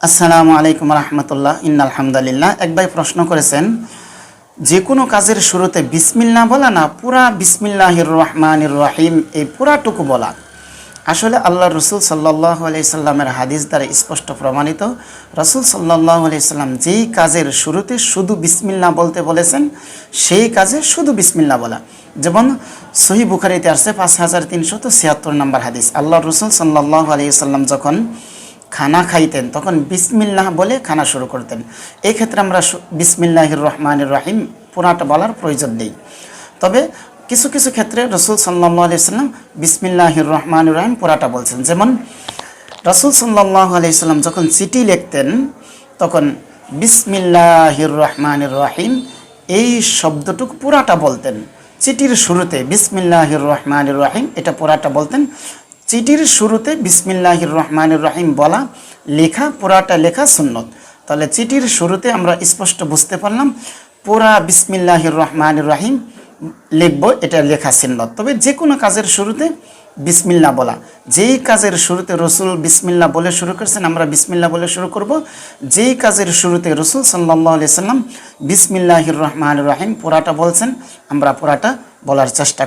আসসালামু আলাইকুম রহমতুল্লাহ। ইন্নাল হামদুলিল্লাহ। এক ভাই প্রশ্ন করেছেন, যে কোনো কাজের শুরুতে বিসমিল্লাহ বলা না পুরা বিসমিল্লাহির রহমানির রহিম এই পুরাটুকু বলা? আসলে আল্লাহ রসুল সাল্লাল্লাহু আলাইহি সাল্লামের হাদিস দ্বারা স্পষ্ট প্রমাণিত, রসুল সাল্লাল্লাহু আলাইহি সাল্লাম যেই কাজের শুরুতে শুধু বিসমিল্লাহ বলতে বলেছেন সেই কাজে শুধু বিসমিল্লাহ বলা। যেমন সহিহ বুখারীতে আসছে 5376 নম্বর হাদিস, আল্লাহ রসুল সাল্লাল্লাহু আলাইহি সাল্লাম যখন খানা খাইতেন তখন বিসমিল্লাহ বলে খানা শুরু করতেন। এই ক্ষেত্রে আমরা বিসমিল্লাহির রহমানির রহিম পুরাটা বলার প্রয়োজন নেই। তবে কিছু কিছু ক্ষেত্রে রসুল সাল্লাল্লাহু আলাইহি সাল্লাম বিসমিল্লাহির রহমানির রহিম পুরাটা বলছেন। যেমন রসুল সাল্লাল্লাহু আলাইহি সাল্লাম যখন চিঠি লিখতেন তখন বিসমিল্লাহির রহমানির রহিম এই শব্দটুকু পুরাটা বলতেন। চিঠির শুরুতে বিসমিল্লাহির রহমানির রহিম এটা পুরাটা বলতেন। চিঠির শুরুতে বিসমিল্লাহির রহমানির রহিম বলা, লেখা পুরাটা লেখা সুন্নত। তাহলে চিঠির শুরুতে আমরা স্পষ্ট বুঝতে পারলাম পুরা বিসমিল্লাহির রহমানির রহিম লিখব, এটা লেখা সুন্নত। তবে যে কোনো কাজের শুরুতে বিসমিল্লাহ বলা, যেই কাজের শুরুতে রসুল বিসমিল্লাহ বলে শুরু করেছেন আমরা বিসমিল্লাহ বলে শুরু করব। যেই কাজের শুরুতে রসুল সাল্লাল্লাহু আলাইহি সাল্লাম বিসমিল্লাহির রহমানির রহিম পুরাটা বলছেন আমরা পুরাটা বলার চেষ্টা